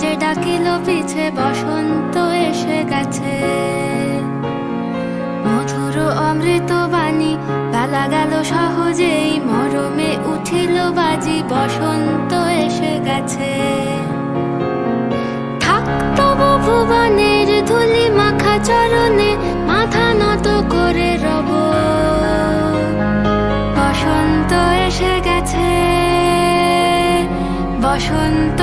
যে ডাকিল পিছে বসন্ত এসে গেছে। মধুর অমৃত বাণী বেলা গেল সহজেই, মরমে উঠিল বাজি বসন্ত এসে গেছে। থাক তবু ভুবনের ধুলি মাখা চরণে, মাথা নত করে রব। বসন্ত এসে গেছে, বসন্ত